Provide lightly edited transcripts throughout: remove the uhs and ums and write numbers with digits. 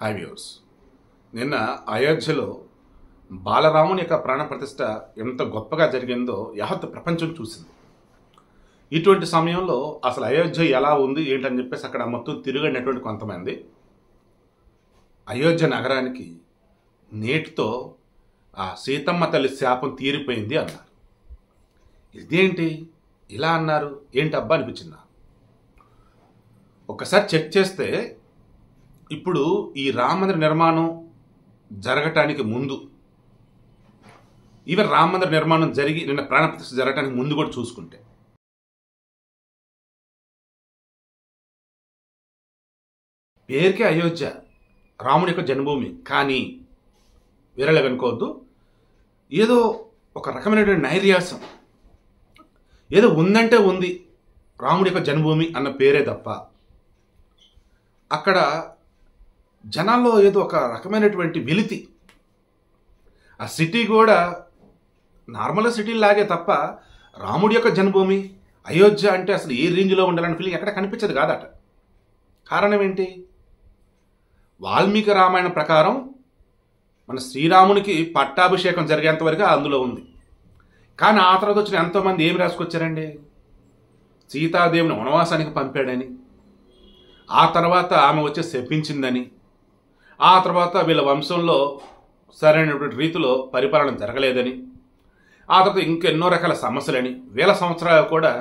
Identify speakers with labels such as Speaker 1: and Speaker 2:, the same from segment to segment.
Speaker 1: Hi viewers, నిన్న అయోధ్యలో బాలరాముని యొక్క ప్రాణప్రతిష్ఠ ఎంత గొప్పగా జరిగిందో యావత్ ప్రపంచం చూసింది. ఇటువంటి సమయంలో అసలు అయోధ్య ఎలా ఉంది ఏంటని చెప్పేసి అక్కడ మొత్తం తిరిగినటువంటి కొంతమంది అయోధ్య నగరానికి నేటితో ఆ సీతమ్మ తల్లి శాపం తీరిపోయింది అన్నారు. ఇదేంటి ఇలా అన్నారు, ఏంటి అబ్బా అనిపించింది. ఒక్కసారి చెక్ చేస్తే ఇప్పుడు ఈ రామ మందిర నిర్మాణం జరగటానికి ముందు, ఈవెన్ రామ మందిర నిర్మాణం జరిగి నిన్న ప్రాణప్రతిష్ఠ జరగటానికి ముందు కూడా చూసుకుంటే పేరుకే అయోధ్య రాముని యొక్క జన్మభూమి, కానీ వేరేలాగా అనుకోవద్దు. ఏదో ఒక రకమైనటువంటి నైర్యాసం, ఏదో ఉందంటే ఉంది రాముడి యొక్క జన్మభూమి అన్న పేరే తప్ప అక్కడ జనాల్లో ఏదో ఒక రకమైనటువంటి వెలితి. ఆ సిటీ కూడా నార్మల్ సిటీ లాగే తప్ప రాముడి యొక్క జన్మభూమి అయోధ్య అంటే అసలు ఏ రేంజ్లో ఉండాలనే ఫీలింగ్ ఎక్కడ కనిపించదు కాదట. కారణం ఏంటి? వాల్మీకి రామాయణం ప్రకారం మన శ్రీరామునికి పట్టాభిషేకం జరిగేంత వరకు అందులో ఉంది. కానీ ఆ తర్వాత వచ్చిన ఎంతోమంది ఏమి రాసుకొచ్చారండి, సీతాదేవిని వనవాసానికి పంపాడని, ఆ తర్వాత ఆమె వచ్చి శపించిందని, ఆ తర్వాత వీళ్ళ వంశంలో సరైనటువంటి రీతిలో పరిపాలన జరగలేదని, ఆ తర్వాత ఇంకెన్నో రకాల సమస్యలని, వేల సంవత్సరాలు కూడా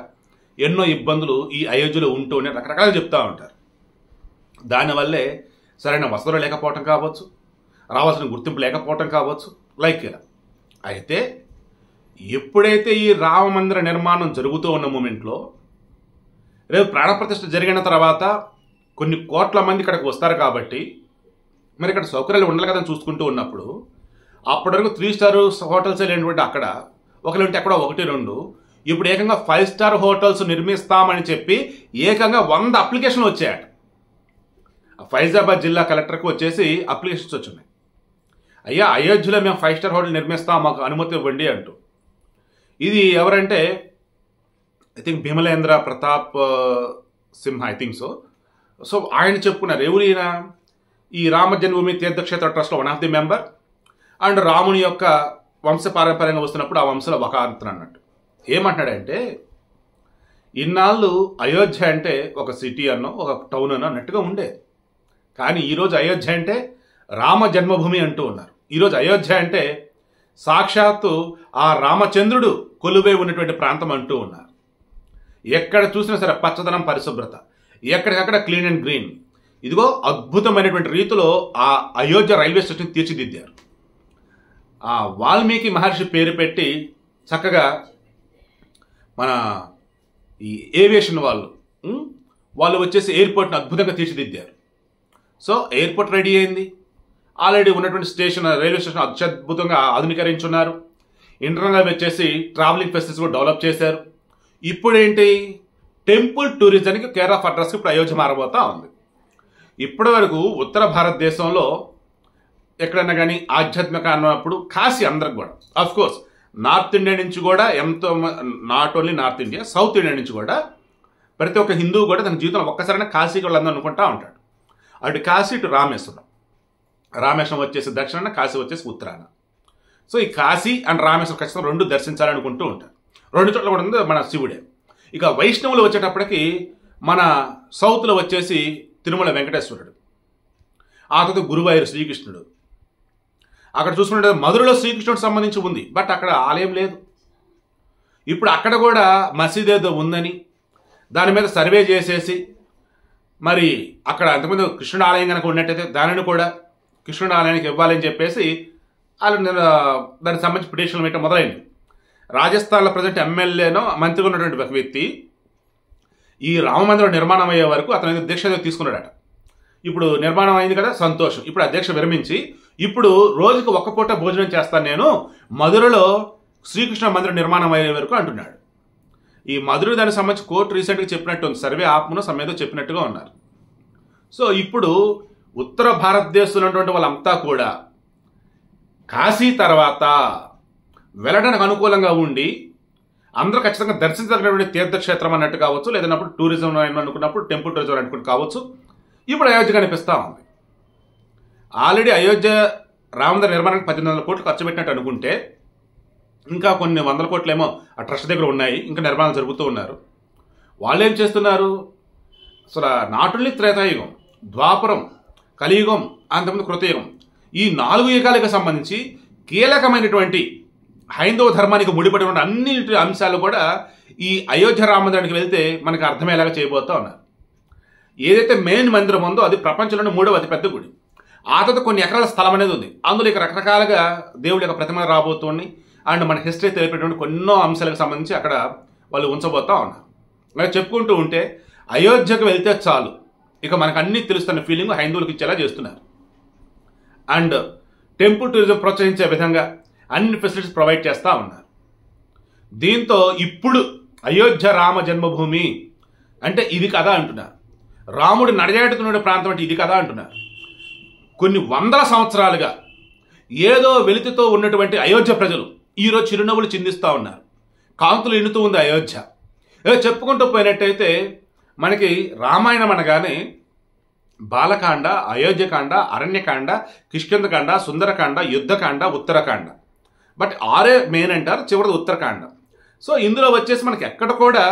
Speaker 1: ఎన్నో ఇబ్బందులు ఈ అయోధ్యలో ఉంటూనే రకరకాలుగా చెప్తూ ఉంటారు. దానివల్లే సరైన వసతులు లేకపోవటం కావచ్చు, రావాల్సిన గుర్తింపు లేకపోవటం కావచ్చు, లైక్ ఇలా. అయితే ఎప్పుడైతే ఈ రామ మందిర నిర్మాణం జరుగుతూ ఉన్న మూమెంట్లో రేపు ప్రాణప్రతిష్ఠ జరిగిన తర్వాత కొన్ని కోట్ల మంది ఇక్కడికి వస్తారు కాబట్టి మరి ఇక్కడ సౌకర్యాలు ఉండాలి కదా చూసుకుంటూ ఉన్నప్పుడు అప్పటి వరకు 3 స్టార్ హోటల్స్ లేనటువంటి అక్కడ ఒకటి అక్కడ 1-2, ఇప్పుడు ఏకంగా 5 స్టార్ హోటల్స్ నిర్మిస్తామని చెప్పి ఏకంగా 100 అప్లికేషన్లు వచ్చాయట. ఫైజాబాద్ జిల్లా కలెక్టర్కి వచ్చేసి అప్లికేషన్స్ వచ్చినాయి. అయ్యా, అయోధ్యలో మేము 5 స్టార్ హోటల్ నిర్మిస్తాం, మాకు అనుమతి ఇవ్వండి అంటూ. ఇది ఎవరంటే I think Bhimalendra Pratap Simha, I think so ఆయన చెప్పుకున్నారు. ఎవరైనా ఈ రామ జన్మభూమి తీర్థక్షేత్ర ట్రస్ట్లో 1 ఆఫ్ ది మెంబర్ అండ్ రాముని యొక్క వంశపారంపర్యంగా వస్తున్నప్పుడు ఆ వంశంలో ఒక అతను అన్నట్టు. ఏమంటున్నాడంటే, ఇన్నాళ్ళు అయోధ్య అంటే ఒక సిటీ అన్నో ఒక టౌన్ అన్నో అన్నట్టుగా ఉండేది. కానీ ఈరోజు అయోధ్య అంటే రామ జన్మభూమి అంటూ ఉన్నారు. ఈరోజు అయోధ్య అంటే సాక్షాత్తు ఆ రామచంద్రుడు కొలువై ఉన్నటువంటి ప్రాంతం అంటూ ఉన్నారు. ఎక్కడ చూసినా సరే పచ్చదనం, పరిశుభ్రత, ఎక్కడికక్కడ క్లీన్ అండ్ గ్రీన్. ఇదిగో అద్భుతమైనటువంటి రీతిలో ఆ అయోధ్య రైల్వే స్టేషన్ తీర్చిదిద్దారు. ఆ వాల్మీకి మహర్షి పేరు పెట్టి చక్కగా మన ఈ ఏవియేషన్ వాళ్ళు వచ్చేసి ఎయిర్పోర్ట్ని అద్భుతంగా తీర్చిదిద్దారు. సో ఎయిర్పోర్ట్ రెడీ అయింది. ఆల్రెడీ ఉన్నటువంటి స్టేషన్, రైల్వే స్టేషన్ అత్యద్భుతంగా ఆధునీకరించున్నారు. ఇంటర్నల్గా వచ్చేసి ట్రావెలింగ్ ఫెసిలిటీస్ కూడా డెవలప్ చేశారు. ఇప్పుడేంటి, టెంపుల్ టూరిజంకి కేర్ ఆఫ్ అడ్రస్కి ఇప్పుడు అయోధ్య మారబోతా ఉంది. ఇప్పటి వరకు ఉత్తర భారతదేశంలో ఎక్కడైనా కానీ ఆధ్యాత్మిక అన్నప్పుడు కాశీ అందరికి కూడా, అఫ్ కోర్స్ నార్త్ ఇండియా నుంచి కూడా ఎంతో, not only north India, south India నుంచి కూడా ప్రతి ఒక్క హిందువు కూడా తన జీవితంలో ఒక్కసారైనా కాశీకి వెళ్ళాలని అనుకుంటా ఉంటాడు. అటు కాశీ, ఇటు రామేశ్వరం. రామేశ్వరం వచ్చేసి దక్షిణాన, కాశీ వచ్చేసి ఉత్తరాన. సో ఈ కాశీ అండ్ రామేశ్వరం ఖచ్చితంగా 2 దర్శించాలనుకుంటూ ఉంటారు. 2 చోట్ల కూడా ఉంది మన శివుడే. ఇక వైష్ణవులు వచ్చేటప్పటికి మన సౌత్లో వచ్చేసి తిరుమల వెంకటేశ్వరుడు, ఆ తర్వాత గురువాయూరు శ్రీకృష్ణుడు. అక్కడ చూసుకుంటే మధురలో శ్రీకృష్ణుడికి సంబంధించి ఉంది, బట్ అక్కడ ఆలయం లేదు. ఇప్పుడు అక్కడ కూడా మసీదు ఏదో ఉందని దాని మీద సర్వే చేసేసి మరి అక్కడ అంతకుముందు కృష్ణుడు ఆలయం కనుక ఉన్నట్టయితే దానిని కూడా కృష్ణుడు ఆలయానికి ఇవ్వాలని చెప్పేసి దానికి సంబంధించి పిటిషన్లు వేయటం మొదలైంది. రాజస్థాన్లో ప్రజెంట్ ఎమ్మెల్యేనో మంత్రిగా ఉన్నటువంటి ఒక వ్యక్తి ఈ రామమందిరం నిర్మాణం అయ్యే వరకు అతని దీక్ష తీసుకున్నాడట. ఇప్పుడు నిర్మాణం అయింది కదా, సంతోషం. ఇప్పుడు ఆ దీక్ష విరమించి ఇప్పుడు రోజుకు 1 పూట భోజనం చేస్తాను నేను మధురలో శ్రీకృష్ణ మందిరం నిర్మాణం అయ్యే వరకు అంటున్నాడు. ఈ మధుర దానికి సంబంధించి కోర్టు రీసెంట్గా చెప్పినట్టు ఉంది, సర్వే ఆపునో సమ్మేదో చెప్పినట్టుగా ఉన్నారు. సో ఇప్పుడు ఉత్తర భారతదేశంలో ఉన్నటువంటి వాళ్ళంతా కూడా కాశీ తర్వాత వెళ్ళడానికి అనుకూలంగా ఉండి అందరూ ఖచ్చితంగా దర్శించదగినటువంటి తీర్థక్షేత్రం అన్నట్టు కావచ్చు, లేదన్నప్పుడు టూరిజం అనుకున్నప్పుడు టెంపుల్ టూరిజం అనుకుంటూ కావచ్చు. ఇప్పుడు అయోధ్య కనిపిస్తూ ఉంది. ఆల్రెడీ అయోధ్య రామమందిర నిర్మాణానికి 1800 కోట్లు ఖర్చు పెట్టినట్టు అనుకుంటే ఇంకా కొన్ని వందల కోట్లేమో ఆ ట్రస్ట్ దగ్గర ఉన్నాయి, ఇంకా నిర్మాణం జరుగుతూ ఉన్నారు. వాళ్ళు ఏం చేస్తున్నారు, అసలు నాట్ ఓన్లీ త్రేతాయుగం, ద్వాపరం, కలియుగం, అంతకుముందు కృతయుగం, ఈ 4 యుగాలకు సంబంధించి కీలకమైనటువంటి హైందవ ధర్మానికి ముడిపడి ఉన్న అన్ని అంశాలు కూడా ఈ అయోధ్య రామమందిరానికి వెళ్తే మనకు అర్థమయ్యేలాగా చేయబోతా ఉన్నారు. ఏదైతే మెయిన్ మందిరం ఉందో అది ప్రపంచంలోని 3వ అతిపెద్ద గుడి. ఆ తర్వాత కొన్ని ఎకరాల స్థలం అనేది ఉంది. అందులో ఇక రకరకాలుగా దేవుడి యొక్క ప్రతిమలు రాబోతుంది. అండ్ మన హిస్టరీ తెలిపేటువంటి కొన్నో అంశాలకు సంబంధించి అక్కడ వాళ్ళు ఉంచబోతా ఉన్నారు. అలా చెప్పుకుంటూ ఉంటే అయోధ్యకు వెళ్తే చాలు ఇక మనకు అన్నీ తెలుస్తున్న ఫీలింగ్ హైందువులకు ఇచ్చేలా చేస్తున్నారు. అండ్ టెంపుల్ టూరిజం ప్రోత్సహించే విధంగా అన్ని ఫెసిలిటీస్ ప్రొవైడ్ చేస్తూ ఉన్నారు. దీంతో ఇప్పుడు అయోధ్య రామ జన్మభూమి అంటే ఇది కదా అంటున్నారు. రాముడు నడయాడుతున్న ప్రాంతం అంటే ఇది కదా అంటున్నారు. కొన్ని వందల సంవత్సరాలుగా ఏదో వెలితితో ఉన్నటువంటి అయోధ్య ప్రజలు ఈరోజు చిరునవ్వులు చిందిస్తూ ఉన్నారు. కాంతులు ఎన్నుతూ ఉంది అయోధ్య. ఏదో చెప్పుకుంటూ పోయినట్టయితే మనకి రామాయణం అనగానే బాలకాండ, అయోధ్యకాండ, అరణ్యకాండ, కిష్కింధకాండ, సుందరకాండ, యుద్ధకాండ, ఉత్తరకాండ. బట్ 6 మెయిన్ అంటారు, చివరిది ఉత్తరకాండ. సో ఇందులో వచ్చేసి మనకి ఎక్కడ కూడా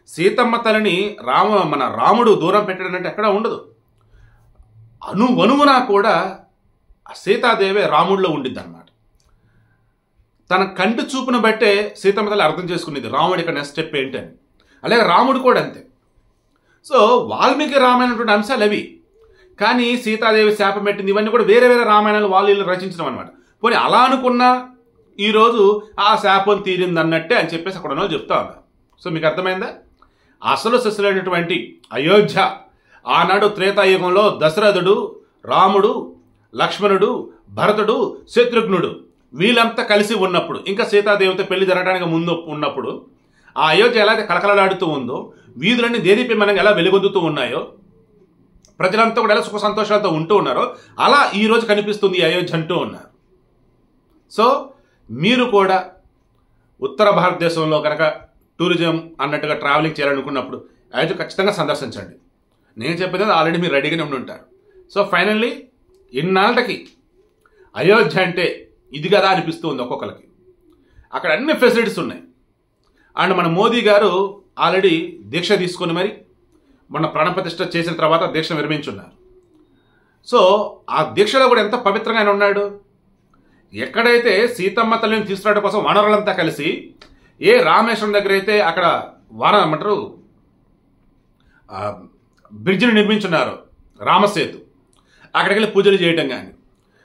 Speaker 1: సీతమ్మ తల్లిని మన రాముడు దూరం పెట్టడం అంటే ఎక్కడా ఉండదు. అణువణువునా కూడా సీతాదేవే రాముడిలో ఉండిద్ది అనమాట. తన కంటి చూపును బట్టే సీతమ్మ తల్లి అర్థం చేసుకునేది రాముడి యొక్క నెక్స్ట్ స్టెప్ ఏంటని. అలాగే రాముడు కూడా అంతే. సో వాల్మీకి రామాయణటువంటి అంశాలు అవి. కానీ సీతాదేవి శాపం పెట్టింది, ఇవన్నీ కూడా వేరే వేరే రామాయణాలు వాళ్ళు రచించడం అనమాట. పోనీ అలా అనుకున్నా ఈరోజు ఆ శాపం తీరింది అన్నట్టే అని చెప్పేసి అక్కడ ఉన్న వాళ్ళు చెప్తా ఉన్నారు. సో మీకు అర్థమైందా? అసలు శిశులైనటువంటి అయోధ్య ఆనాడు త్రేతాయుగంలో దశరథుడు, రాముడు, లక్ష్మణుడు, భరతుడు, శత్రుఘ్నుడు వీళ్ళంతా కలిసి ఉన్నప్పుడు, ఇంకా సీతాదేవితో పెళ్లి జరగడానికి ముందు ఉన్నప్పుడు ఆ అయోధ్య ఎలా అయితే కలకలలాడుతూ ఉందో, వీధులన్నీ దేదీప్యమానంగా ఎలా వెలుగొందుతూ ఉన్నాయో, ప్రజలంతా కూడా ఎలా సుఖ సంతోషాలతో ఉంటూ ఉన్నారో అలా ఈరోజు కనిపిస్తుంది ఈ అయోధ్య అంటూ ఉన్నారు. సో మీరు కూడా ఉత్తర భారతదేశంలో కనుక టూరిజం అన్నట్టుగా ట్రావెలింగ్ చేయాలనుకున్నప్పుడు అయోధ్య ఖచ్చితంగా సందర్శించండి. నేను చెప్పేది ఆల్రెడీ మీరు రెడీగానే ఉండి ఉంటారు. సో ఫైనల్లీ ఇన్నాళ్ళకి అయోధ్య అంటే ఇది కదా అనిపిస్తూ ఉంది ఒక్కొక్కరికి. అక్కడ అన్ని ఫెసిలిటీస్ ఉన్నాయి. అండ్ మన మోదీ గారు ఆల్రెడీ దీక్ష తీసుకొని మరి మన ప్రాణప్రతిష్ఠ చేసిన తర్వాత దీక్ష విరమించున్నారు. సో ఆ దీక్షలో కూడా ఎంత పవిత్రంగా ఆయన ఉన్నాడు. ఎక్కడైతే సీతమ్మ తల్లిని తీసుకురావడం కోసం వనరులంతా కలిసి ఏ రామేశ్వరం దగ్గర అయితే అక్కడ ఏమంటారు బ్రిడ్జిని నిర్మించున్నారు, రామసేతు, అక్కడికి వెళ్ళి పూజలు చేయడం కానీ,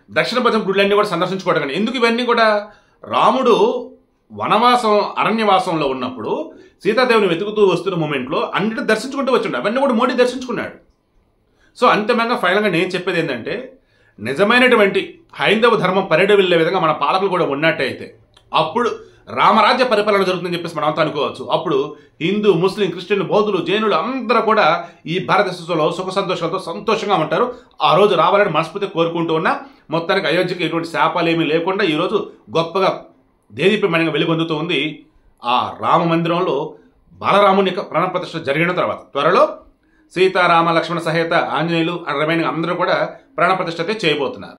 Speaker 1: దక్షిణ పశ్చిమ గుడులన్నీ కూడా సందర్శించుకోవడం కానీ. ఎందుకు ఇవన్నీ కూడా? రాముడు వనవాసం అరణ్యవాసంలో ఉన్నప్పుడు సీతాదేవిని వెతుకుతూ వస్తున్న మూమెంట్లో అన్నిటి దర్శించుకుంటూ వచ్చిండు. అవన్నీ కూడా మోడీ దర్శించుకున్నాడు. సో అంతిమంగా ఫైనల్గా నేను చెప్పేది ఏంటంటే, నిజమైనటువంటి హైందవ ధర్మం పరిడి వెళ్ళే విధంగా మన పాలకులు కూడా ఉన్నట్టయితే అప్పుడు రామరాజ్య పరిపాలన జరుగుతుందని చెప్పేసి మనం అంతా అనుకోవచ్చు. అప్పుడు హిందూ, ముస్లిం, క్రిస్టియన్, బౌద్ధులు, జైనులు అందరూ కూడా ఈ భారతదేశంలో సుఖ సంతోషాలతో సంతోషంగా ఉంటారు. ఆ రోజు రావాలని మనస్ఫూర్తి కోరుకుంటూ ఉన్నా. మొత్తానికి అయోధ్యకి ఎటువంటి శాపాలు ఏమీ లేకుండా ఈరోజు గొప్పగా దేదీప్యమానంగా వెలుగొందుతూ ఉంది. ఆ రామ మందిరంలో బాలరాముని యొక్క ప్రాణప్రతిష్ఠ జరిగిన తర్వాత త్వరలో సీతారామ లక్ష్మణ సహిత ఆంజనేయులు అండ్ రిమైనింగ్ అందరూ కూడా ప్రాణప్రతిష్ఠ చేయబోతున్నారు.